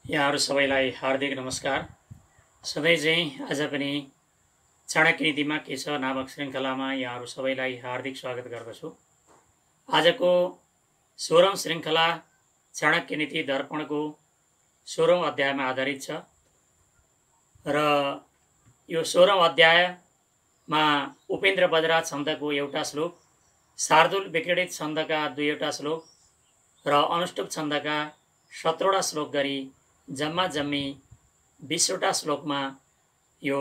यहाँहरू सबैलाई हार्दिक नमस्कार। सधैँ चाहिँ आज पनि चाणक्य नीतिमा के छ नामक श्रृङ्खलामा यहाँहरू सबैलाई हार्दिक स्वागत गर्दछु। आजको 16औं श्रृङ्खला चाणक्य नीति दर्पणको 16औं अध्यायमा आधारित छ र यो 16औं अध्यायमा उपेन्द्र बजरा छन्दको एउटा श्लोक, शार्दूल विक्रीडित छन्दका 2वटा श्लोक र अनुष्टुप छन्दका 17वटा श्लोक गरी जम्मा 20वटा श्लोकमा यो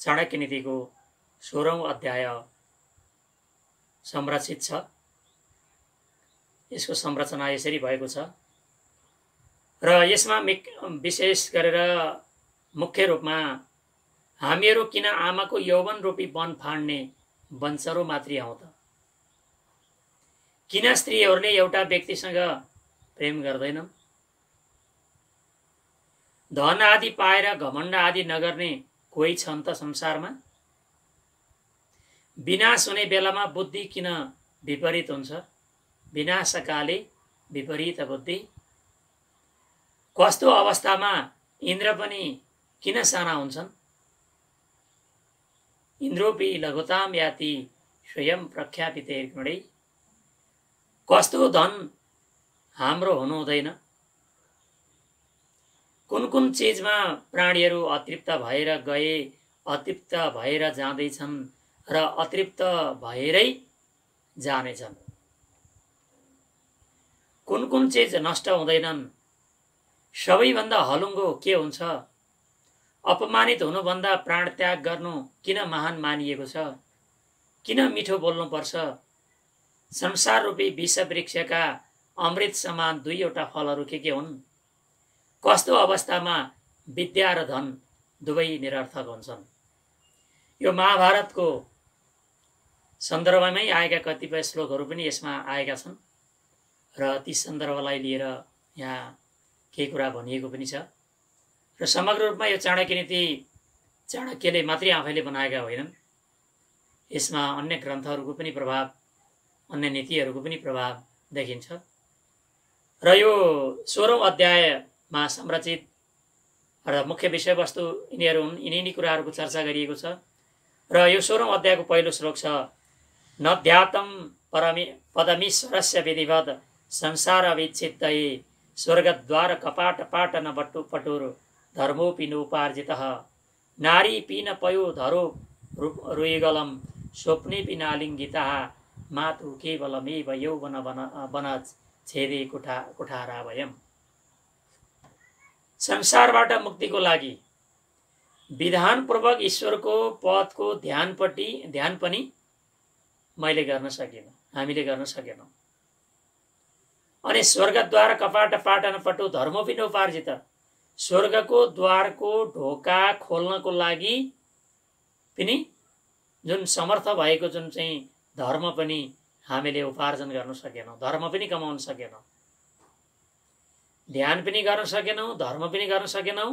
चाणक्य नीतिको 16औं अध्याय संरचित छ। यसको संरचना यसरी भएको छ र यसमा विशेष गरेर मुख्य रूपमा हामीहरू किन आमाको यौवन रूपी वन फाड्ने वंशरो मात्रै हौं त? किन स्त्रीहरूले एउटा व्यक्तिसँग प्रेम गर्दैनन्? धन आदि पाएर घमण्ड आदि नगर्ने कोही छन् त संसारमा? विनाश हुने बेलामा बुद्धि किन विपरीत हुन्छ? विनाशकाले विपरीत बुद्धि। कस्तो अवस्थामा इन्द्र पनि किन साना हुन्छन्? इन्द्रोपि लघुताम याति स्वयं प्रख्यापितैर्गुणै। कस्तो धन हाम्रो हुनु हुँदैन? कुन कुन चीजमा प्राणीहरू अतृप्त भएर गए, अतृप्त भएर जाँदैछन् र अतृप्त भएरै जानेछन्? कुन कुन चीज नष्ट हुँदैनन्? सबैभन्दा हलुङ्गो के हुन्छ? अपमानित हुनुभन्दा प्राण त्याग गर्नु किन महान मानिएको छ? किन मिठो बोल्नु पर्छ? संसार रूपी विष वृक्षका अमृत समान 2वटा फलहरू के हुन्? कस्तो अवस्थामा विद्या र धन दुवै निरर्थक हुन्छन्? यो महाभारतको सन्दर्भमै आएका कतिपय श्लोकहरू पनि यसमा आएका छन् र ती सन्दर्भलाई लिएर यहाँ केही कुरा भनिएको पनि छ र समग्र रूपमा यो चाणक्य नीति चाणक्यले मात्रै आफैले बनाएका होइनन्। यसमा अन्य ग्रन्थहरूको पनि प्रभाव, अन्य नीतिहरूको पनि प्रभाव देखिन्छ र यो 16औं अध्यायमा संरचित र मुख्य विषयवस्तु यिनीहरू हुन्। यिनी कुराहरूको चर्चा गरिएको छ र यो 16औं अध्यायको पहिलो श्लोक छ, न ध्यातम पदमीश्वरस्य विधिवत् संसार विच्छित्तये स्वर्गद्वार कपाट पाटन बट्टु पटुर धर्मोपि नोपार्जितः नारी पीन पयो धरो रुइगलम स्वप्नेपि नालिङ्गितः मातु केवलमेव यौवन वनज छेदे कुठारा वयम्। संसारबाट मुक्तिको लागि विधानपूर्वक ईश्वरको पदको ध्यान पनि मैले गर्न सकिनँ, हामीले गर्न सकेनौँ। अनि स्वर्गद्वार कपाट पाटन पटु धर्मोपि नोपार्जित, स्वर्गको द्वारको ढोका खोल्नको लागि पनि जुन समर्थ भएको जुन चाहिँ धर्म पनि हामीले उपार्जन गर्न सकेनौँ, धर्म पनि कमाउन सकेनौँ, ध्यान पनि गर्न सकेनौँ, धर्म पनि गर्न सकेनौँ।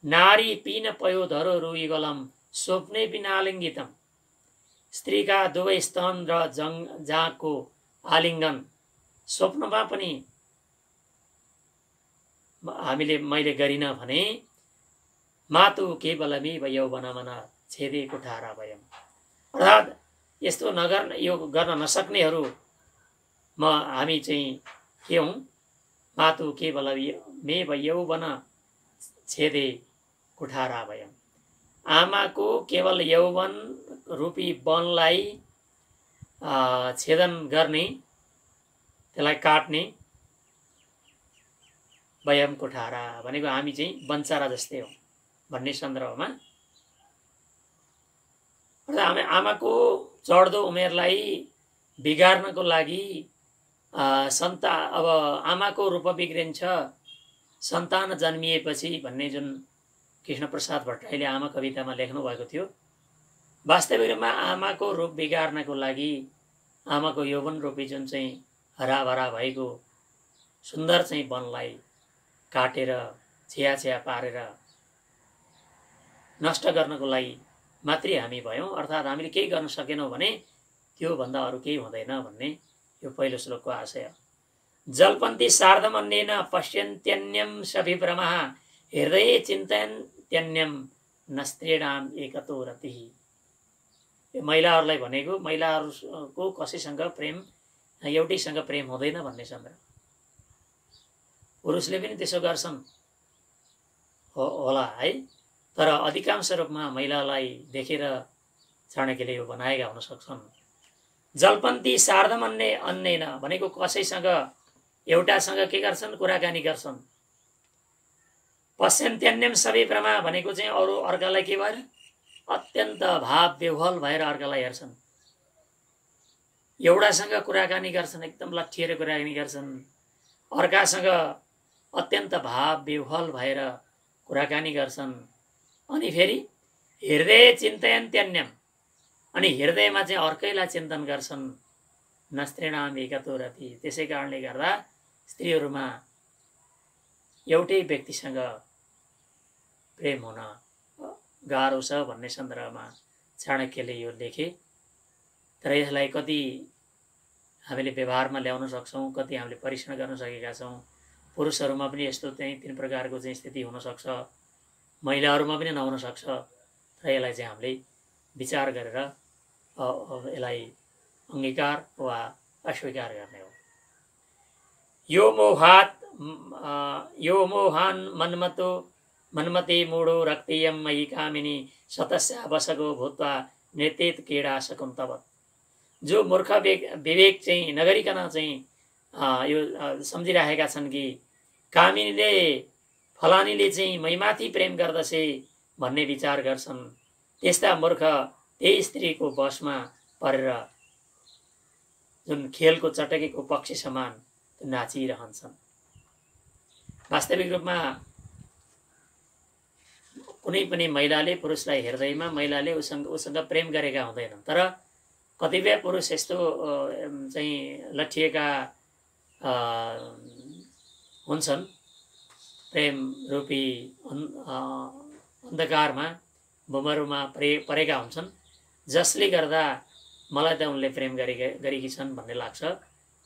नारी पीन पयो धरो रुइगलम स्वप्ने पिनालिङ्गितम, स्त्रीका दुवै स्तन र जाँघको आलिङ्गन स्वप्नमा पनि मैले गरिन भने मातु केवलमेव यौवनमन छेदे कुठारा वयम्। अर्थात् यस्तो यो गर्न नसक्नेहरू हामी चाहिँ के हौँ? मातु केवलमेव यौवन छेदे कुठारा वयम्। आमाको केवल यौवन रूपी वनलाई छेदन गर्ने, त्यसलाई काट्ने वयम कुठारा भनेको हामी चाहिँ बन्चारा जस्तै हो भन्ने सन्दर्भमा हामी आमाको चढ्दो उमेरलाई बिगार्नको लागि अब आमाको रूप बिग्रिन्छ सन्तान जन्मिएपछि भन्ने जुन कृष्णप्रसाद भट्टराईले आमा कवितामा लेख्नु भएको थियो, वास्तविक रूपमा आमाको रूप बिगार्नको लागि आमाको यौवन रूपी जुन चाहिँ हराभरा भएको सुन्दर चाहिँ वनलाई काटेर छिया पारेर नष्ट गर्नको लागि मात्रै हामी भयौँ। अर्थात् हामीले केही गर्न सकेनौँ भने त्यो भन्दा अरू केही हुँदैन भन्ने यो पहिलो श्लोकको आशय। जल्पन्ति सार्धमन्येन पश्यन्त्यन्यं सभिभ्रमः हृदये चिन्तयन्त्यन्यं न स्त्रीणाम एकतो रतिः। यो महिलाहरूलाई भनेको महिलाहरूको कसैसँग प्रेम एउटैसँग प्रेम हुँदैन भन्ने सन्दर्भ। पुरुषले पनि त्यसो गर्छन् होला है, तर अधिकांश रूपमा महिलालाई देखेर चाणक्यले यो बनाएका हुन सक्छन्। जल्पन्ती सार्धमन्ने अन्येन भनेको कसैसँग एउटासँग के गर्छन्, कुराकानी गर्छन्। पश्यन्त्यन्यम सबै भ्रमा भनेको चाहिँ अरू अर्कालाई के भएर अत्यन्त भाव विह्वल भएर अर्कालाई हेर्छन्। एउटासँग कुराकानी गर्छन्, एकदम लट्ठिएर कुराकानी गर्छन्, अर्कासँग अत्यन्त भाव विह्वल भएर कुराकानी गर्छन्। अनि फेरि हृदय चिन्तयन्त्यन्यम, अनि हृदयमा चाहिँ अर्कैलाई चिन्तन गर्छन्। न स्त्रीणाम एकतो रति, त्यसै कारणले गर्दा स्त्रीहरूमा एउटै व्यक्तिसँग प्रेम हुन गाह्रो छ भन्ने सन्दर्भमा चाणक्यले यो लेखे। तर यसलाई कति हामीले व्यवहारमा ल्याउन सक्छौँ, कति हामीले परीक्षण गर्न सकेका छौँ। पुरुषहरूमा पनि यस्तो चाहिँ 3 प्रकारको चाहिँ स्थिति हुनसक्छ, महिलाहरूमा पनि नहुन सक्छ। तर यसलाई चाहिँ हामीले विचार गरेर यसलाई अंगीकार वा अस्वीकार गर्ने हो। यो मोहान मन्मते मूढो रक्तियम मयि कामिनी सतस्या वशको भूत्वा नृत्येत क्रीडा शकुन्तवत्। जो मूर्ख विवेक चाहिँ नगरिकन चाहिँ यो सम्झिराखेका छन् कि कामिनीले फलानीले चाहिँ मैमाथि प्रेम गर्दछे भन्ने विचार गर्छन्, त्यस्ता मूर्ख त्यही स्त्रीको वशमा परेर जुन खेलको चटकेको पक्षी समान नाचिरहन्छन्। वास्तविक रूपमा कुनै पनि महिलाले पुरुषलाई हेर्दैमा महिलाले उसँग प्रेम गरेका हुँदैनन्। तर कतिपय पुरुष यस्तो चाहिँ लट्ठिएका हुन्छन्, प्रेम रूपी अन्धकारमा भुमरुमा परेका हुन्छन्, जसले गर्दा मलाई त उनले प्रेम गरेकी छन् भन्ने लाग्छ।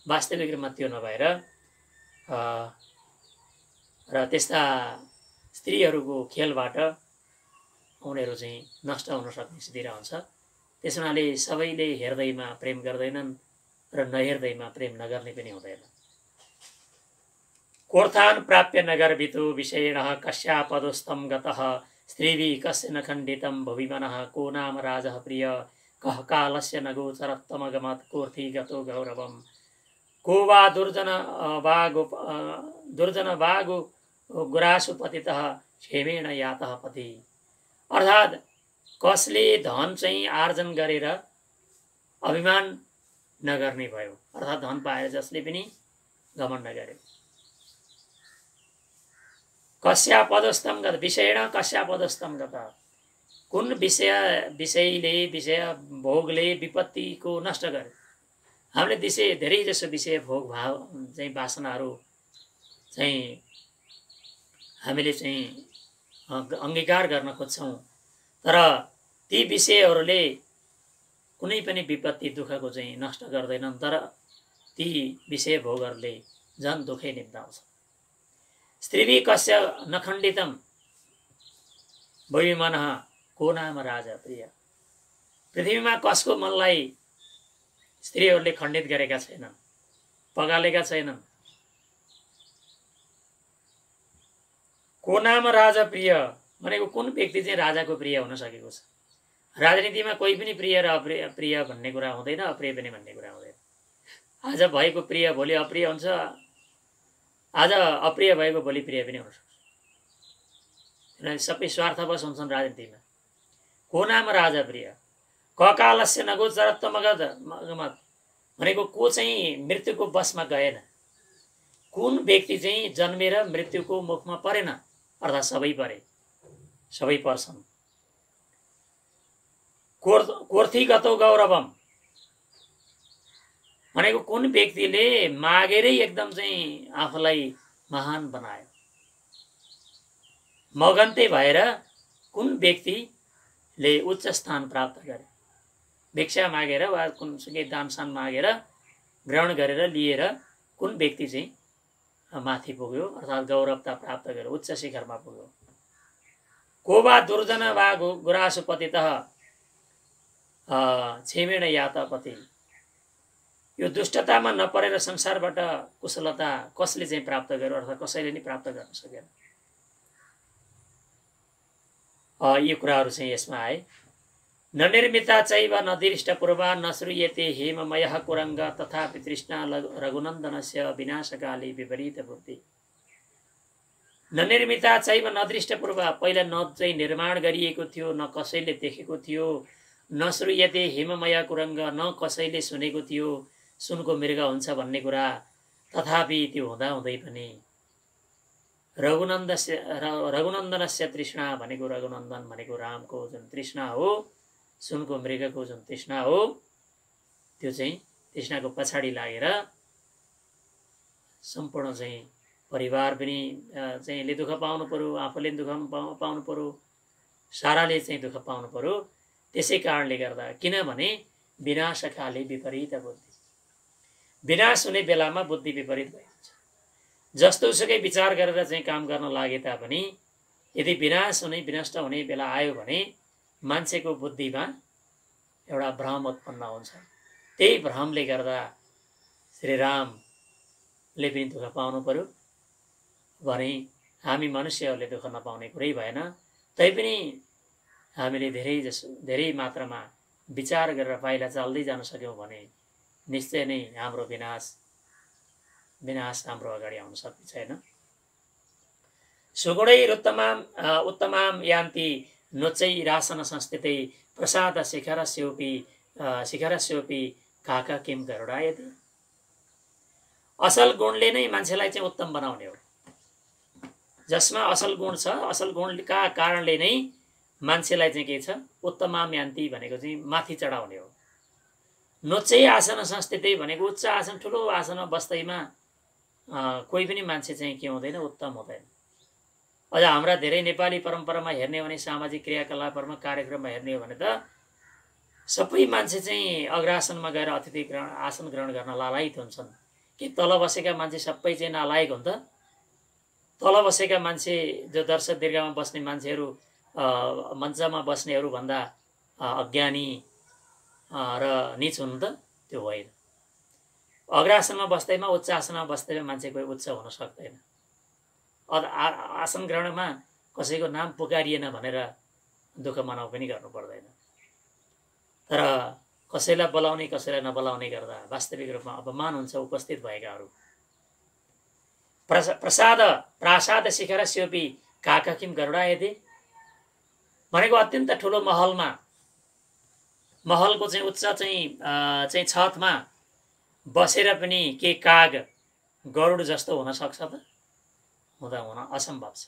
वास्तविक रूपमा त्यो नभएर र त्यस्ता स्त्रीहरूको खेलबाट उनीहरू चाहिँ नष्ट हुन सक्ने स्थिति रहन्छ। त्यस हुनाले सबैले हेर्दैमा प्रेम गर्दैनन् र नहेर्दैमा प्रेम नगर्ने पनि हुँदैन। कोर्थान प्राप्य नगर्भितो विषयेणः कस्यापदोस्तम गतः स्त्रीभि कस्य न खण्डितं भुविमनः को नाम राजः प्रिय कः कालस्य न गोचरत्तमगमत् कोर्थी गतो गौरवम् को वा दुर्जन वा गुरासु पतितः क्षेमेण यातः पति। अर्थात् कसले धन चाहिँ आर्जन गरेर अभिमान नगर्ने भयो, अर्थात् धन पाएर जसले पनि घमण्ड गर्यो। कस्यापदस्थम गत विषयेण कस्यापदस्थम गत, कुन विषय भोगले विपत्तिको नष्ट गर्यो। हामीले धेरै जसो विषय भोग भाव चाहिँ वासनाहरू चाहिँ हामीले चाहिँ अंगीकार गर्न खोज्छौँ, तर ती विषयहरूले कुनै पनि विपत्ति दुःखको चाहिँ नष्ट गर्दैनन्, तर ती विषय भोगहरूले झन् दुःखै निम्ताउँछ। स्त्रीभि कस्य नखण्डितम भुविमनः को नाम राजा प्रिय। पृथ्वीमा कसको मनलाई स्त्रीहरूले खण्डित गरेका छैनन्, पगालेका छैनन्। को नाम राजा प्रिय भनेको कुन व्यक्ति चाहिँ राजाको प्रिय हुन सकेको छ। राजनीतिमा कोही पनि प्रिय र अप्रिय भन्ने कुरा हुँदैन, अप्रिय पनि भन्ने कुरा हुँदैन। आज भएको प्रिय भोलि अप्रिय हुन्छ, आज अप्रिय भएको भोलि प्रिय पनि हुन सक्छ। किनभने सबै स्वार्थवश हुन्छन् राजनीतिमा। को नाम राजा प्रिय ककालस्य नगोचरत्वमगमत् भनेको को चाहिँ मृत्युको बसमा गएन, कुन व्यक्ति चाहिँ जन्मेर मृत्युको मुखमा परेन, अर्थात् सबै परे, सबै पर्छन्। कोर्थी गतो गौरवम भनेको कुन व्यक्तिले मागेरै एकदम चाहिँ आफूलाई महान बनायो। मगन्ते भएर कुन व्यक्तिले उच्च स्थान प्राप्त गरे। भिक्षा मागेर वा कुनसुकै दानसान मागेर ग्रहण गरेर लिएर कुन व्यक्ति चाहिँ माथि पुग्यो अर्थात् गौरवता प्राप्त गर्यो, उच्च शिखरमा पुग्यो। को वा दुर्जन वा गुरासुपतितः छेमेण यातपति। यो दुष्टतामा नपरेर संसारबाट कुशलता कसले चाहिँ प्राप्त गर्यो अर्थात् कसैले नि प्राप्त गर्न सकेन। यी कुराहरू चाहिँ यसमा आए। न निर्मिता चैव न दृष्ट पूर्वा न श्रूयते हेममयः कुरङ्ग तथापि तृष्णा रघुनन्दनस्य विनाशकाले विपरीत बुद्धि। न निर्मिता चैव न दृष्ट पूर्वा, पहिला न चाहिँ निर्माण गरिएको थियो, न कसैले देखेको थियो। न श्रूयते हेममय कुरङ्ग, न कसैले सुनेको थियो सुनको मृग हुन्छ भन्ने कुरा। तथापि त्यो हुँदाहुँदै पनि रघुनन्दनस्य तृष्णा भनेको, रघुनन्दन भनेको रामको जुन तृष्णा हो, सुनको मृगको जुन तृष्णा हो, त्यो चाहिँ तृष्णाको पछाडि लागेर सम्पूर्ण चाहिँ परिवार पनि चाहिँले दुःख पाउनु पर्यो, आफूले दुःख पाउनु पर्यो, साराले चाहिँ दुःख पाउनु पर्यो। त्यसै कारणले गर्दा, किनभने विनाशकाले विपरीत बुद्धि, विनाश हुने बेलामा बुद्धि विपरीत भइन्छ। जस्तोसुकै विचार गरेर चाहिँ काम गर्न लागे तापनि यदि विनाश हुने विनष्ट हुने बेला आयो भने मान्छेको बुद्धिमा एउटा भ्रम उत्पन्न हुन्छ। त्यही भ्रमले गर्दा श्रीरामले पनि दुःख पाउनु पर्यो भने हामी मनुष्यहरूले दुःख नपाउने कुरै भएन। तैपनि हामीले धेरै मात्रामा विचार गरेर पाइला चाल्दै जान सक्यौँ भने निश्चय नै हाम्रो विनाश हाम्रो अगाडि आउन सक्ने छैन। सुगुणैरुत्तमां यान्ति नोच्चैरासन संस्थितै प्रसाद शिखरस्योपि काका किम गरुडायति। असल गुणले नै मान्छेलाई चाहिँ उत्तम बनाउने हो। जसमा असल गुण छ, असल गुणका कारणले नै मान्छेलाई चाहिँ के छ, उत्तमाम यान्ति भनेको चाहिँ माथि चढाउने हो। नोच्चै आसन संस्थितै भनेको उच्च आसन, ठुलो आसनमा बस्दैमा कोही पनि मान्छे चाहिँ के हुँदैन, उत्तम हुँदैन। अझ हाम्रा धेरै नेपाली परम्परामा हेर्ने हो भने, सामाजिक क्रियाकलापहरूमा कार्यक्रममा हेर्ने हो भने त सबै मान्छे चाहिँ अग्रासनमा गएर अतिथि आसन ग्रहण गर्न लालायित हुन्छन्। कि तल बसेका मान्छे सबै चाहिँ नालायक हुन् त? तल बसेका मान्छे जो दर्शक दीर्घामा बस्ने मान्छेहरू मञ्चमा बस्नेहरू भन्दा अज्ञानी र नीच हुनु त? त्यो होइन। अग्रासनमा बस्दैमा, उच्च आसनमा बस्दैमा मान्छे कोही उच्च हुन सक्दैन। आसन ग्रहणमा कसैको नाम पुकारिएन भनेर दुःख मनाउ पनि गर्नु पर्दैन। तर कसैलाई बोलाउने कसैलाई नबोलाउने गर्दा वास्तविक रूपमा अपमान हुन्छ उपस्थित भएकाहरू। प्रासाद शिखरस्योपि काका किम गरुडायति भनेको अत्यन्त ठुलो महलको चाहिँ उच्च चाहिँ छतमा बसेर पनि के काग गरुड जस्तो हुन सक्छ त? हुन असम्भव छ।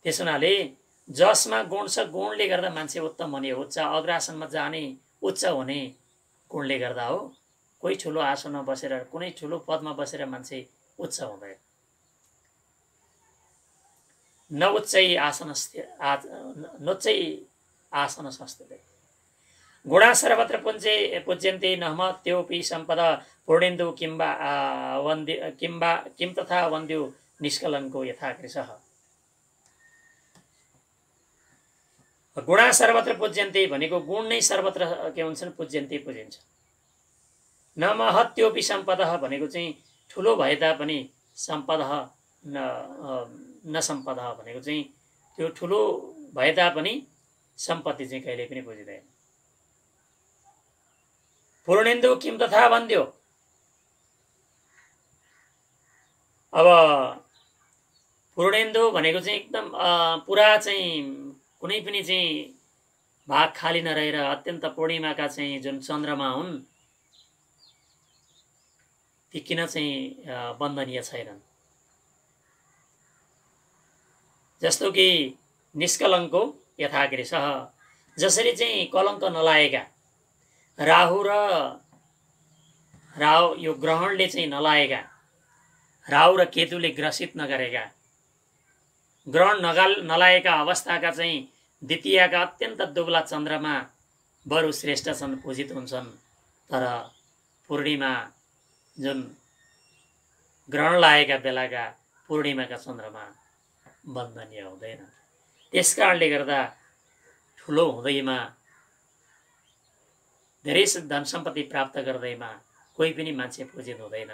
त्यस हुनाले जसमा गुण छ, गुणले गर्दा मान्छे उत्तम हुने हो। उच्च अग्रासनमा जाने, उच्च हुने गुणले गर्दा हो। कोही ठुलो आसनमा बसेर, कुनै ठुलो पदमा बसेर मान्छे उच्च हुँदैन। नोच्चै आसन संस्थितै गुणा सर्वत्र पूज्यन्ते नम त्योपि सम्पदा पूर्णेन्दु किम तथा वन्द्यो निष्कलङ्को यथा कृशः। गुणा सर्वत्र पूज्यन्ते भनेको गुण नै सर्वत्र के हुन्छन्, पूज्यन्ते पूजिन्छ। न महत्योपि सम्पदः भनेको चाहिँ ठुलो भए तापनि सम्पदः न सम्पदः भनेको चाहिँ त्यो ठुलो भए तापनि सम्पत्ति चाहिँ कहिले पनि बुझिँदैन। पूर्णेन्दु किम तथा वन्द्यो, अब पूर्णेन्दु भनेको चाहिँ एकदम पुरा चाहिँ कुनै पनि चाहिँ भाग खाली नरहेर अत्यन्त पूर्णिमाका चाहिँ जुन चन्द्रमा हुन् ती किन चाहिँ वन्दनीय छैनन्। जस्तो कि निष्कलङ्को यथा कृशः, जसरी चाहिँ कलङ्क नलागेका राहु यो ग्रहणले चाहिँ नलागेका, राहु र केतुले ग्रसित नगरेका, ग्रहण नलागेका अवस्थाका चाहिँ द्वितीयका अत्यन्त दुब्ला चन्द्रमा बरु श्रेष्ठ छन्, पूजित हुन्छन्। तर पूर्णिमा जुन ग्रहण लागेका बेलाका पूर्णिमाका चन्द्रमा वन्दनीय हुँदैन। त्यस कारणले गर्दा ठुलो हुँदैमा धेरै धन सम्पत्ति प्राप्त गर्दैमा कोही पनि मान्छे पूजित हुँदैन,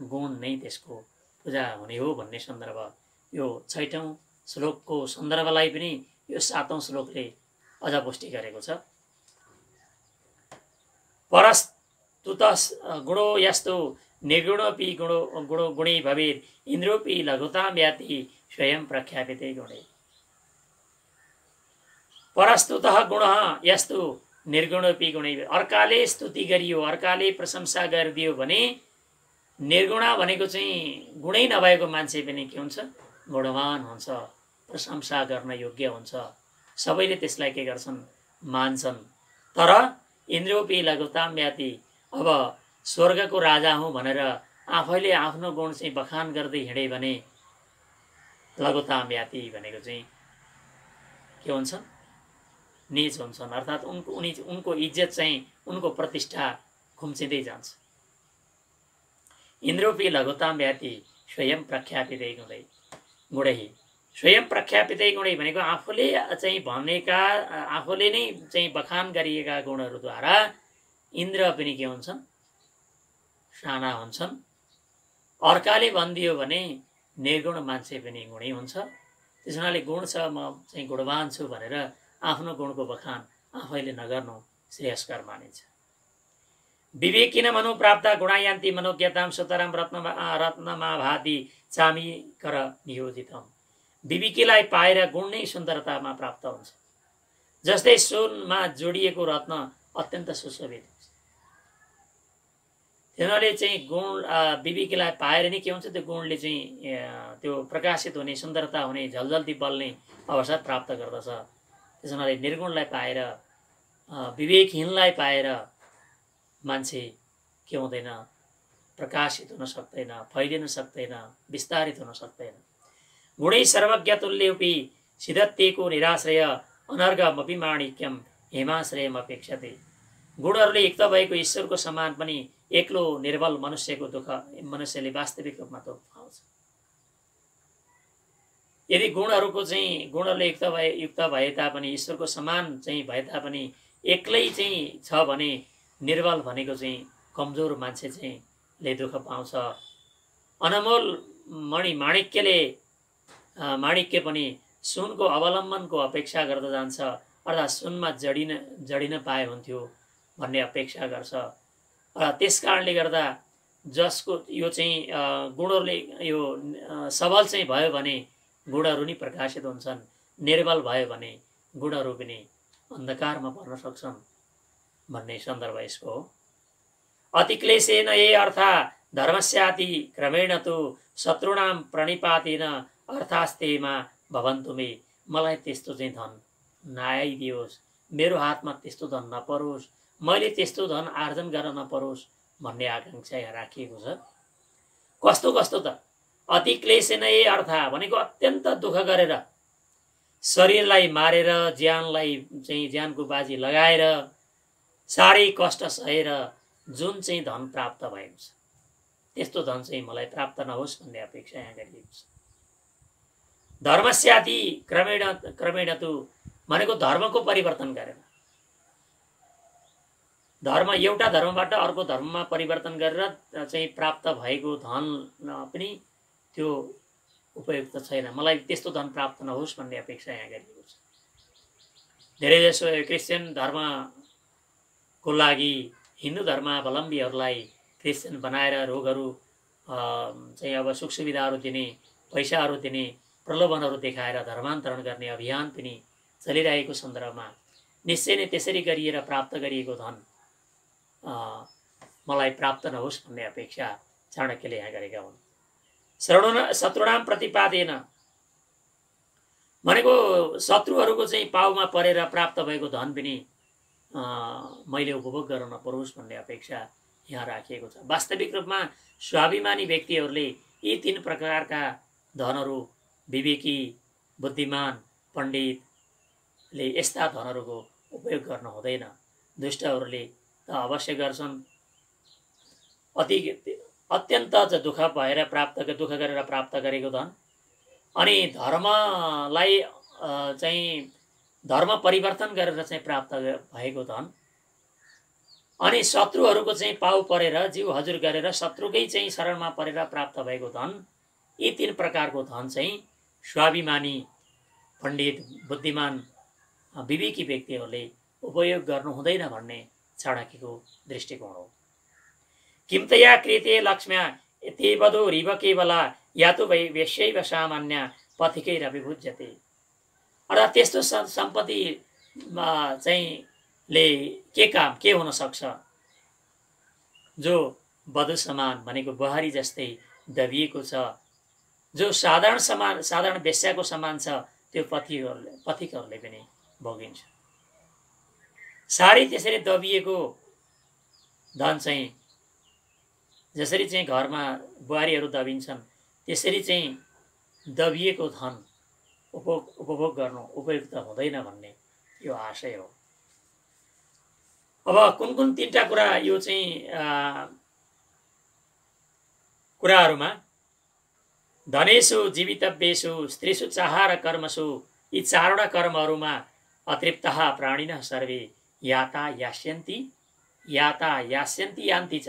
गुण नै त्यसको पूजा हुने हो भन्ने सन्दर्भ यो 6औं श्लोकको सन्दर्भलाई पनि यो 7औं श्लोकले अझ पुष्टि गरेको छ। परस्तुतः गुणो यस्तो निर्गुणोऽपि गुणो गुणे भवेत् इन्द्रोऽपि लघुतां याति स्वयं प्रख्यापिते गुणे। परस्तुतः गुणः यस्तो निर्गुणोऽपि गुणे, अर्काले स्तुति गरियो, अर्काले प्रशंसा गरिदियो भने निर्गुणा भनेको चाहिँ गुणै नभएको मान्छे पनि के हुन्छ, गुणवान हुन्छ, प्रशंसा गर्न योग्य हुन्छ, सबैले त्यसलाई के गर्छन्, मान्छन्। तर इन्द्रोपि लघुतां याति, अब स्वर्गको राजा हुँ भनेर आफैले आफ्नो गुण चाहिँ बखान गर्दै हिँडे भने लघुतां याति भनेको चाहिँ के हुन्छ, नीच हुन्छन्, अर्थात् उनको इज्जत चाहिँ, उनको प्रतिष्ठा खुम्चिँदै जान्छ। इन्द्रोपि लघुतां याति स्वयं प्रख्यापितै गुणै। स्वयं प्रख्यापितै गुणै भनेको आफूले चाहिँ भनेका, आफूले नै चाहिँ बखान गरिएका गुणहरूद्वारा इन्द्र पनि के हुन्छन्, साना हुन्छन्। अर्काले भनिदियो भने निर्गुण मान्छे पनि गुणै हुन्छ। त्यस हुनाले गुण छ, म चाहिँ गुणवान छु भनेर आफ्नो गुणको बखान आफैले नगर्नु श्रेयस्कर मानिन्छ। विवेकिन मनो प्राप्त गुणायान्ति मनोज्ञतां सुतरां रत्नमा भाति चामी कर नियोजितम। विवेकीलाई पाएर गुण नै सुन्दरतामा प्राप्त हुन्छ। जस्तै सुनमा जोडिएको रत्न अत्यन्त सुशोभित हुन्छ। त्यसले चाहिँ गुण विवेकीलाई पाएर नै के हुन्छ, त्यो गुणले चाहिँ त्यो प्रकाशित हुने, सुन्दरता हुने, झलझल्ती बल्ने अवसर प्राप्त गर्दछ। त्यस हुनाले निर्गुणलाई पाएर, विवेकहीनलाई पाएर मान्छे के हुँदैन, प्रकाशित हुन सक्दैन, फैलिन सक्दैन, विस्तारित हुन सक्दैन। गुणै सर्वज्ञतुल्योपि सिद्धत्येको निराश्रय अनर्गमपि माणिक्यम हेमाश्रयम अपेक्षते। गुणहरूले युक्त भएको ईश्वरको समान पनि एक्लो निर्बल मनुष्यको दुःख मनुष्यले वास्तविक रूपमा दुःख पाउँछ। यदि गुणहरूले युक्त भए तापनि, ईश्वरको समान चाहिँ भए तापनि एक्लै चाहिँ छ भने निर्बल भनेको चाहिँ कमजोर मान्छे चाहिँ ले दुःख पाउँछ। अनमोल माणिक्य पनि सुनको अवलम्बनको अपेक्षा गर्दै जान्छ, अर्थात् सुनमा जडिन पाए हुन्थ्यो भन्ने अपेक्षा गर्छ। र त्यस कारणले गर्दा जसको यो चाहिँ गुणहरूले यो सबल चाहिँ भयो भने गुणहरू नि प्रकाशित हुन्छन्, निर्बल भयो भने गुणहरू पनि अन्धकारमा पर्न सक्छन् भन्ने सन्दर्भ यसको हो। अतिक्लेशेन ये अर्थ धर्मस्याति क्रमेण तु शत्रुणां प्रणिपातेन अर्थास्तेमा भवन्तु मे। मलाई त्यस्तो चाहिँ धन नआइदियोस्, मेरो हातमा त्यस्तो धन नपरोस्, मैले त्यस्तो धन आर्जन गर्न नपरोस् भन्ने आकांक्षा यहाँ राखिएको छ। कस्तो कस्तो त अतिक्लेशेन ये अर्थ भनेको अत्यन्त दुःख गरेर, शरीरलाई मारेर, ज्यानलाई चाहिँ ज्यानको बाजी लगाएर, साह्रै कष्ट सहेर जुन चाहिँ धन प्राप्त भएको छ, त्यस्तो धन चाहिँ मलाई प्राप्त नहोस् भन्ने अपेक्षा यहाँ गरिएको छ। धर्मस्याति क्रमेण तु भनेको धर्मको परिवर्तन गरेर, धर्म एउटा धर्मबाट अर्को धर्ममा परिवर्तन गरेर चाहिँ प्राप्त भएको धन पनि त्यो उपयुक्त छैन। मलाई त्यस्तो धन प्राप्त नहोस् भन्ने अपेक्षा यहाँ गरिएको छ। धेरै जसो क्रिस्चियन धर्मको लागि हिन्दू धर्मावलम्बीहरूलाई क्रिस्चियन बनाएर रोगहरू चाहिँ अब सुख सुविधाहरू दिने, पैसाहरू दिने, प्रलोभनहरू देखाएर धर्मान्तरण गर्ने अभियान पनि चलिरहेको सन्दर्भमा निश्चय नै त्यसरी गरिएर प्राप्त गरिएको धन मलाई प्राप्त नहोस् भन्ने अपेक्षा चाणक्यले यहाँ गरेका हुन्। शत्रुणाम प्रतिपादेन भनेको शत्रुहरूको चाहिँ पाउमा परेर प्राप्त भएको धन पनि मैले उपभोग गर्न नपरोस् भन्ने अपेक्षा यहाँ राखिएको छ। वास्तविक रूपमा स्वाभिमानी व्यक्तिहरूले यी 3 प्रकारका धनहरू, विवेकी, बुद्धिमान, पण्डितले यस्ता धनहरूको उपयोग गर्न हुँदैन। दुष्टहरूले त अवश्य गर्छन्। अत्यन्त दुःख भएर दुःख गरेर प्राप्त गरेको धन, अनि धर्मलाई चाहिँ धर्म परिवर्तन गरेर चाहिँ प्राप्त भएको धन, अनि शत्रुहरूको चाहिँ पाउ परेर जिउ हजुर गरेर शत्रुकै चाहिँ शरणमा परेर प्राप्त भएको धन, यी 3 प्रकारको धन चाहिँ स्वाभिमानी पण्डित बुद्धिमान विवेकी व्यक्तिहरूले उपयोग गर्नु हुँदैन भन्ने चाणक्यको दृष्टिकोण हो। किमतया क्रियते लक्ष्म्या यतिवधो रिव केवला या तो वेश्यैव सामान्य पथिकैरभिभुज्यते। अर्थात् त्यस्तो सम्पत्ति चाहिँ ले के हुन सक्छ जो वधु समान भनेको बुहारी जस्तै दबिएको छ, जो साधारण वेश्याको समान छ, त्यो पथिकहरूले पनि भोगिन्छ। सारी त्यसरी दबिएको धन चाहिँ जसरी चाहिँ घरमा बुहारीहरू दबिन्छन् त्यसरी चाहिँ दबिएको धन उपभोग गर्नु उपयुक्त हुँदैन भन्ने यो आशय हो। अब कुन 3टा कुरा यो चाहिँ कुराहरूमा धनेषु जीवितव्येषु स्त्रीषु चाह र कर्मसु, यी 4वटा कर्महरूमा अतृप्तः प्राणिनः सर्वे याता यास्यन्ति यान्ति च।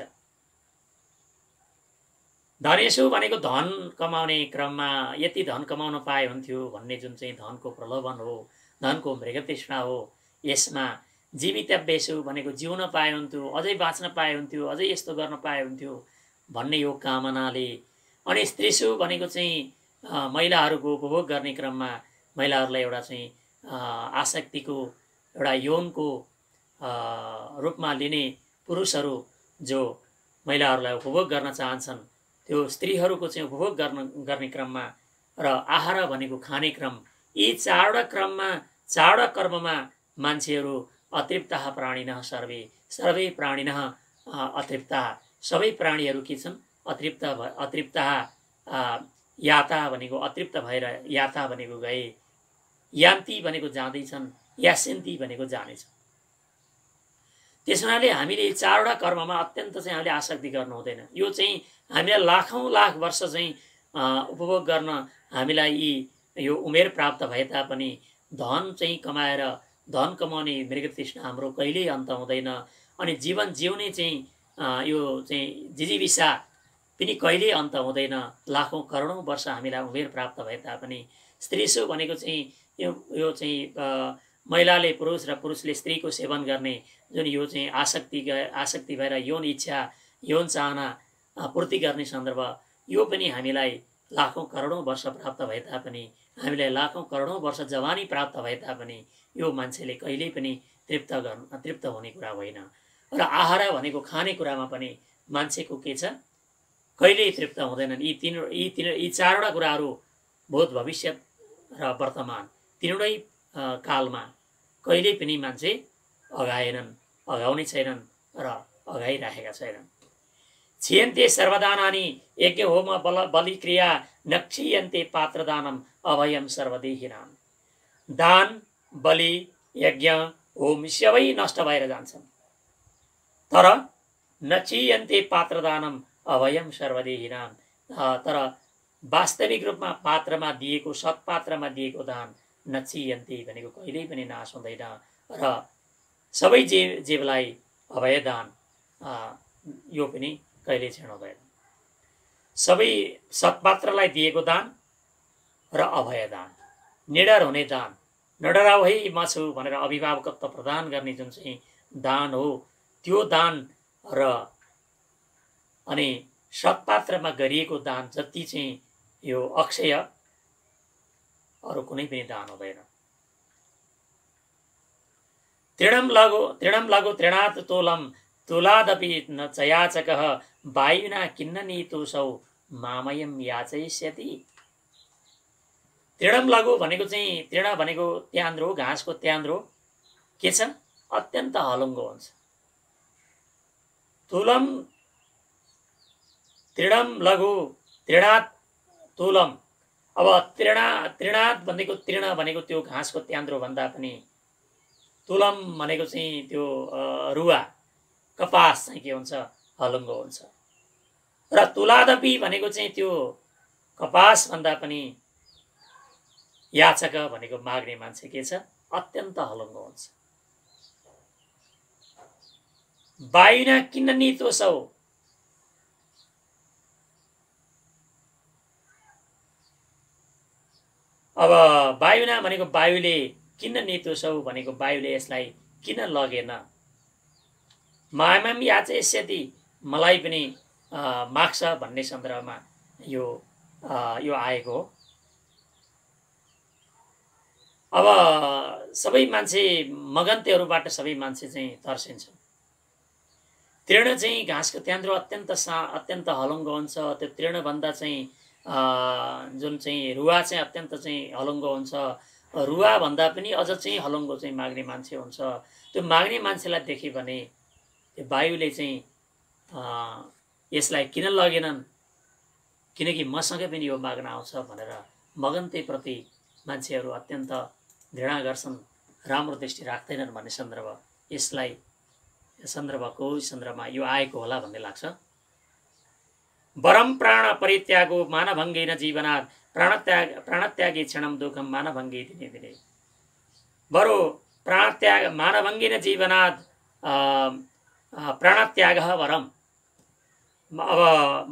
धनेषु भनेको धन कमाउने क्रममा यति धन कमाउन पाए हुन्थ्यो भन्ने जुन चाहिँ धनको प्रलोभन हो, धनको मृगतृष्णा हो, यसमा जीवितव्येषु भनेको जिउन पाए हुन्थ्यो, अझै बाँच्न पाए हुन्थ्यो, अझै यस्तो गर्न पाए हुन्थ्यो भन्ने यो कामनाले, अनि स्त्रीषु भनेको चाहिँ महिलाहरूको उपभोग गर्ने क्रममा महिलाहरूलाई एउटा चाहिँ आसक्तिको एउटा यौनको रूपमा लिने पुरुषहरू जो महिलाहरूलाई उपभोग गर्न चाहन्छन्, त्यो स्त्रीहरूको चाहिँ उपभोग गर्ने क्रममा र आहार भनेको खाने क्रम, यी 4वटा कर्ममा मान्छेहरू अतृप्तः प्राणिनः सर्वे प्राणिनः अतृप्तः, सबै प्राणीहरू के छन् अतृप्तः याता भनेको अतृप्त भएर याता भनेको गए, यान्ति भनेको जाँदैछन्, यास्यन्ति भनेको जानेछन्। त्यस हुनाले हामीले 4वटा कर्ममा अत्यन्त चाहिँ हामीले आसक्ति गर्नु हुँदैन। यो चाहिँ हामीलाई लाख वर्ष चाहिँ उपभोग गर्न हामीलाई यो उमेर प्राप्त भए तापनि धन चाहिँ कमाएर धन कमाउने मृगतृष्णा हाम्रो कहिल्यै अन्त हुँदैन, अनि जीवन जिउने चाहिँ यो चाहिँ जिजीविषा पनि कहिल्यै अन्त हुँदैन। लाखौं करोडौं वर्ष हामीलाई उमेर प्राप्त भए तापनि स्त्रीसु भनेको चाहिँ यो चाहिँ महिलाले पुरुष र पुरुषले स्त्रीको सेवन गर्ने जुन यो चाहिँ आसक्ति भएर यौन इच्छा यौन चाहना पूर्ति गर्ने सन्दर्भ, यो पनि हामीलाई लाखौं करोडौं वर्ष प्राप्त भए तापनि, हामीलाई लाखौं करोडौं वर्ष जवानी प्राप्त भए तापनि यो मान्छेले कहिल्यै पनि तृप्त हुने कुरा होइन। र आहार भनेको खाने कुरामा पनि मान्छेको के छ, कहिल्यै तृप्त हुँदैनन्। यी 4वटा कुराहरू भूत भविष्य र वर्तमान तीनवटै कालमा कहिल्यै पनि मान्छे अगाएनन्, अगाउने छैनन् र अगाइराखेका छैनन्। क्षीयन्ते सर्वदानानि यज्ञ होम बलि क्रिया नक्षीयन्ते पात्रदानम अभयम सर्वदेहिनाम। दान बलि यज्ञ होम सबै नष्ट भएर जान्छन्, तर नक्षीयन्ते पात्रदानम अभयम सर्वदेहिनाम। तर वास्तविक रूपमा पात्रमा दिएको, सत्पात्रमा दिएको दान नक्षीयन्ते भनेको कहिल्यै पनि नाश हुँदैन र सबै जीवलाई अभयदान यो पनि कहिले क्षीण हुँदैन। सबै सत्पात्रलाई दिएको दान र अभयदान, निडर हुने दान, नडराऊ है म छु भनेर अभिभावकत्व प्रदान गर्ने जुन चाहिँ दान हो, त्यो दान र अनि सत्पात्रमा गरिएको दान जति चाहिँ यो अक्षय अरू कुनै पनि दान हुँदैन। तृणम लघु तृणात् तोलम तुलादपि न चयाचकः वायुना किन्न नीतोसौ मामयम याचयिष्यति। तृणम लघु भनेको चाहिँ तृण भनेको त्यान्द्रो, घाँसको त्यान्द्रो के छ, अत्यन्त हलुङ्गो हुन्छ। तुलम तृणम लघु तृणात् तुलम, अब तृणात् भनेको तृण भनेको त्यो घाँसको त्यान्द्रो भन्दा पनि तुलम भनेको चाहिँ त्यो रुवा कपास चाहिँ के हुन्छ, हलुङ्गो हुन्छ। र तुलादपि भनेको चाहिँ त्यो कपास भन्दा पनि याचक भनेको माग्ने मान्छे के छ, अत्यन्त हलुङ्गो हुन्छ। वायुना किन नितोषौ, अब वायुना भनेको वायुले किन नितोषौ भनेको वायुले यसलाई किन लगेन। मायामाम याचयस्यति, मलाई पनि माग्छ भन्ने सन्दर्भमा यो आएको हो। अब सबै मान्छे मगन्तेहरूबाट सबै मान्छे चाहिँ तर्सिन्छन्। तृण चाहिँ घाँसको त्यान्द्रो अत्यन्त हलुङ्गो हुन्छ। त्यो तृणभन्दा चाहिँ जुन चाहिँ रुवा चाहिँ अत्यन्त चाहिँ हलुङ्गो हुन्छ। रुवा भन्दा पनि अझ चाहिँ हलुङ्गो चाहिँ माग्ने मान्छे हुन्छ। त्यो माग्ने मान्छेलाई देख्यो भने त्यो वायुले चाहिँ यसलाई किन लगेनन्, किनकि मसँगै पनि यो माग्न आउँछ भनेर मगन्तेप्रति मान्छेहरू अत्यन्त घृणा गर्छन्, राम्रो दृष्टि राख्दैनन् भन्ने सन्दर्भ यसलाई सन्दर्भमा यो आएको होला भन्ने लाग्छ। वरम प्राण परित्यागो मानभङ्गेन जीवनात्, प्राणत्यागे क्षणम दुःखम मानभङ्गे दिने दिने। बरु प्राणत्याग मानभङ्गेन जीवनात् प्राणत्याग वरम। अब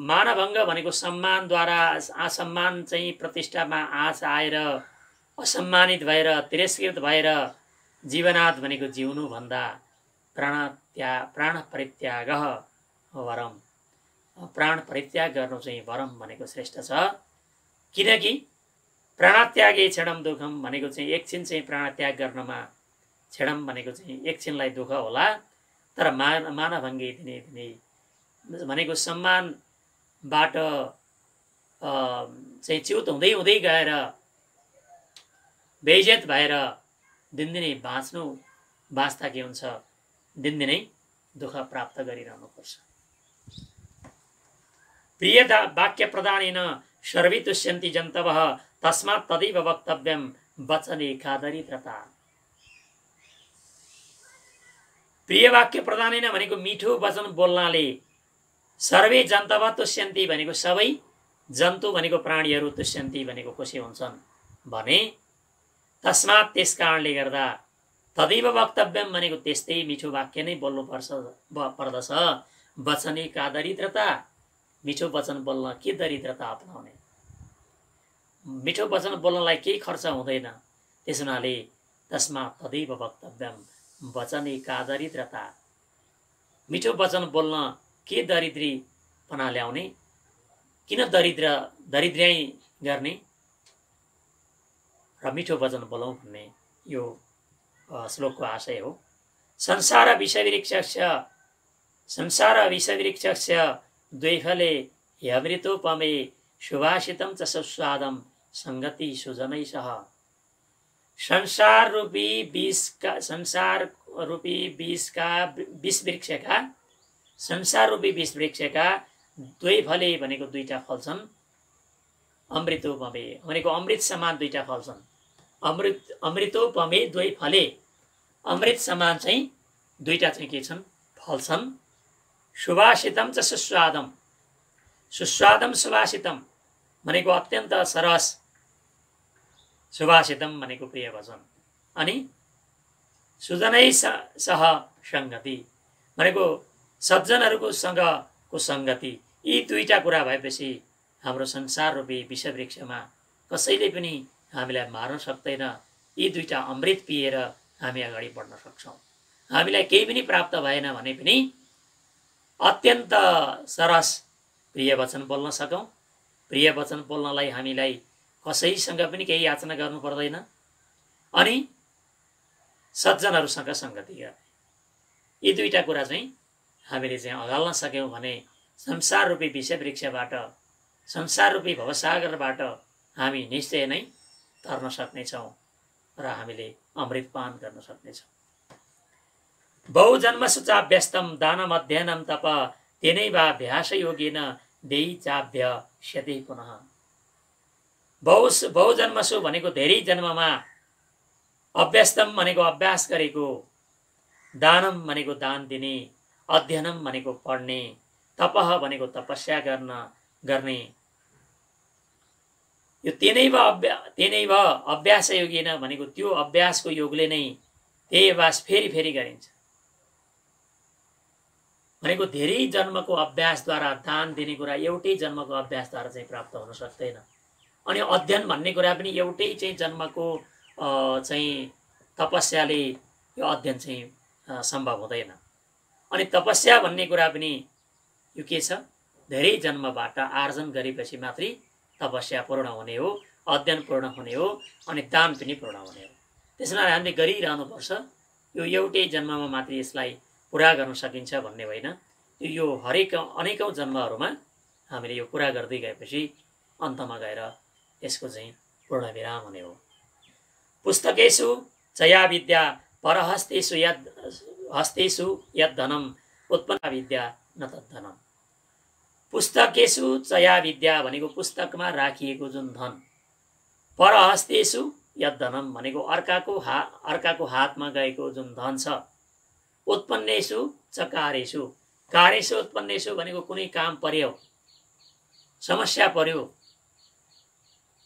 मानभङ्ग भनेको सम्मानद्वारा असम्मान चाहिँ प्रतिष्ठामा आँच आएर असम्मानित भएर तिरस्कृत भएर जीवनात् भनेको जिउनु भन्दा प्राण परित्याग वरम, प्राण परित्याग गर्नु चाहिँ वरम भनेको श्रेष्ठ छ। किनकि प्राणत्यागे क्षणम दुःखम भनेको चाहिँ एकछिन चाहिँ प्राणत्याग गर्नमा क्षणम भनेको चाहिँ एकछिनलाई दुःख होला, तर मानभङ्गे दिने दिने भनेको सम्मानबाट चाहिँ च्युत हुँदै हुँदै गएर बेइज्जत भएर दिनदिनै बाँच्दा के हुन्छ, दिनदिनै दुःख प्राप्त गरिरहनुपर्छ। प्रिय वाक्य प्रदानेन सर्वे तुष्यन्ति जन्तवः, तस्मात् तदैव वक्तव्यं वचने कादरिद्रता। प्रिय वाक्य प्रदानेन भनेको मिठो वचन बोल्नाले सर्वे जन्तवः तुष्यन्ति भनेको सबै जन्तु भनेको प्राणीहरू तुष्यन्ति भनेको खुसी हुन्छन् भने तस्मात् त्यस कारणले गर्दा तदैव वक्तव्यम भनेको त्यस्तै मिठो वाक्य नै बोल्नु पर्दछ। वचने का दरिद्रता, मिठो वचन बोल्न के दरिद्रता अपनाउने, मिठो वचन बोल्नलाई केही खर्च हुँदैन। त्यस हुनाले तस्मात् तदैव वक्तव्यम वचने का दरिद्रता, मिठो वचन बोल्न के दरिद्रीपना ल्याउने, किन दरिद्र्याइ गर्ने र मिठो वचन बोलौँ भन्ने यो श्लोकको आशय हो। संसार विषवृक्षस्य द्वैफले ह्यमृतोपमे सुभाषितं च सुस्वादं संगति सुजनै सह। संसार रूपी विष वृक्षका द्वैफले भनेको दुईटा फल छन्। अमृतोपमे भनेको अमृत समान दुईटा फल छन्। अमृतोपमे द्वै फले, अमृत समान चाहिँ दुईटा चाहिँ के छन्, फल छन्। सुभाषितम च सुस्वादम, सुस्वादम सुभाषितम भनेको अत्यन्त सरस, सुभाषितम भनेको प्रिय वचन, अनि सुजनै सह संगति भनेको सज्जनहरूको सँगको संगति। यी दुईटा कुरा भएपछि हाम्रो संसार रूपी विषवृक्षमा कसैले पनि हामीलाई मार्न सक्दैन। यी दुईटा अमृत पिएर हामी अगाडि बढ्न सक्छौँ। हामीलाई केही पनि प्राप्त भएन भने पनि अत्यन्त सरस प्रिय वचन बोल्न सकौँ। प्रिय वचन बोल्नलाई हामीलाई कसैसँग पनि केही याचना गर्नु पर्दैन, अनि सज्जनहरूसँग संगति गर्ने। यी दुईटा कुरा चाहिँ हामीले चाहिँ अगाल्न सक्यौँ भने संसार रूपी विषवृक्षबाट, संसार रूपी भवसागरबाट हामी निश्चय नै तर्न सक्नेछौँ र हामीले अमृतपान गर्न सक्नेछौँ। बहुजन्मसु चाभ्यस्तम दानम अध्ययनम तप तेनैवाभ्यास योगेन देही चाभ्यस्यते पुनः। बहुजन्मसु भनेको धेरै जन्ममा, अभ्यस्तम भनेको अभ्यास गरेको, दानम भनेको दान दिने, अध्ययनम भनेको पढ्ने, तपह भनेको तपस्या गर्ने यो तेनैव अभ्यास योगिन भनेको त्यो अभ्यासको योगले नै त्यही अभ्यास फेरि फेरि गरिन्छ भनेको धेरै जन्मको अभ्यासद्वारा दान दिने कुरा एउटै जन्मको अभ्यासद्वारा चाहिँ प्राप्त हुन सक्दैन। अनि अध्ययन भन्ने कुरा पनि एउटै चाहिँ जन्मको चाहिँ तपस्याले यो अध्ययन चाहिँ सम्भव हुँदैन। अनि तपस्या भन्ने कुरा पनि यो के छ, धेरै जन्मबाट आर्जन गरेपछि मात्रै तपस्या पूर्ण हुने हो, अध्ययन पूर्ण हुने हो, अनि दान पनि पूर्ण हुने हो। त्यसमा हामीले गरिरहनुपर्छ। यो एउटै जन्ममा मात्रै यसलाई पुरा गर्न सकिन्छ भन्ने होइन। यो अनेकौं जन्महरूमा हामीले यो पुरा गर्दै गएपछि अन्तमा गएर यसको चाहिँ पूर्ण विराम हुने हो। पुस्तकेषु चया विद्या परहस्तेषु यद धनम उत्पन्न विद्या न तद्धनम। पुस्तकेषु चया विद्या भनेको पुस्तकमा राखिएको जुन धन, परहस्तेषु यद धनम भनेको अर्काको हातमा गएको जुन धन छ, उत्पन्नेषु च कार्येषु उत्पन्नेषु भनेको कुनै काम पर्यो, समस्या पर्यो,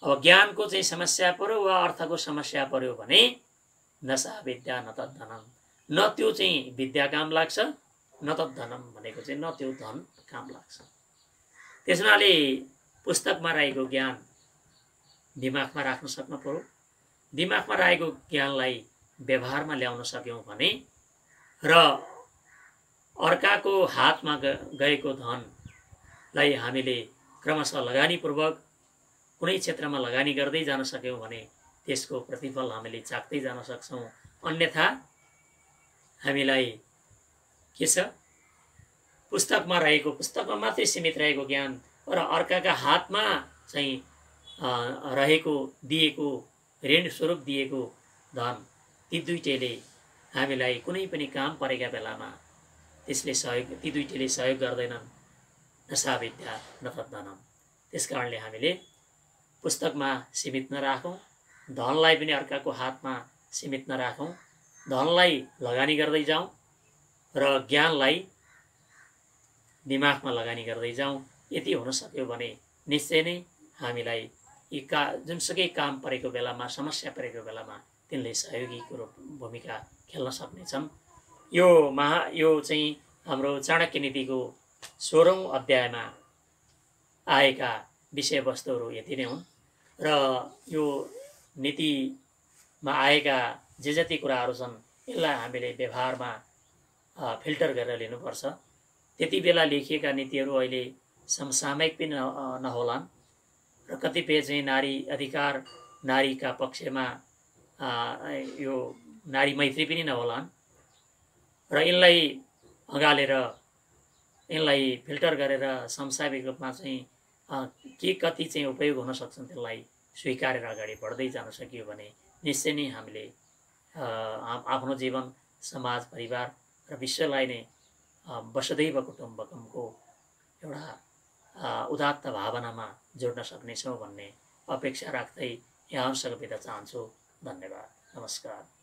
अब ज्ञानको चाहिँ समस्या पर्यो वा अर्थको समस्या पर्यो भने न सा विद्या न तद्धनम, न त्यो चाहिँ विद्या काम लाग्छ, न तद्धनम भनेको चाहिँ न त्यो धन काम लाग्छ। त्यसनाले पुस्तकमा रहेको ज्ञान दिमागमा राख्न सक्नु पर्यो। दिमागमा रहेको ज्ञानलाई व्यवहारमा ल्याउन सक्यौं भने र अर्काको हातमा गएको धनलाई हामीले क्रमशः लगानीपूर्वक कुनै क्षेत्रमा लगानी गर्दै जान सक्यौं भने त्यसको प्रतिफल हामीले चाख्दै जान सक्छौं। अन्यथा हामीलाई के छ, पुस्तकमा मात्रै सीमित रहेको ज्ञान र अर्काका हातमा चाहिँ रहेको दिएको ऋण स्वरूप दिएको धन, ती दुईटैले हामीलाई कुनै पनि काम परेका बेलामा ती दुईटैले सहयोग गर्दैनन्। नसा विद्या न तद्धनम। त्यसकारणले हामीले पुस्तकमा सीमित नराखौं, धनलाई पनि अर्काको हातमा सीमित नराखौं, धनलाई लगानी गर्दै जाउँ र ज्ञानलाई दिमागमा लगानी गर्दै जाउँ। यति हुन सक्यो भने निश्चय नै हामीलाई यी जुनसुकै काम परेको बेलामा, समस्या परेको बेलामा तिनले सहयोगीको भूमिका खेल्न सक्नेछन्। यो चाहिँ हाम्रो चाणक्य नीतिको 16औं अध्यायमा आएका विषयवस्तुहरू यति नै हुन् र यो नीतिमा आएका जे जति कुराहरू छन् यसलाई हामीले व्यवहारमा फिल्टर गरेर लिनुपर्छ। त्यति बेला लेखिएका नीतिहरू अहिले समसामयिक पनि नहोलान् र कतिपय चाहिँ नारी अधिकार, नारीका पक्षमा यो नारी मैत्री पनि नहोलान् र यिनलाई अगालेर यिनलाई फिल्टर गरेर समसामयिक रूपमा चाहिँ के कति चाहिँ उपयोग हुन सक्छन् त्यसलाई स्वीकारेर अगाडि बढ्दै जान सकियो भने निश्चय नै हामीले आफ्नो जीवन, समाज, परिवार र विश्वलाई नै वसुधैव कुटुम्बकमको एउटा उदात्त भावनामा जोड्न सक्नेछौँ भन्ने अपेक्षा राख्दै यहाँसँग बिदा चाहन्छु। धन्यवाद। नमस्कार।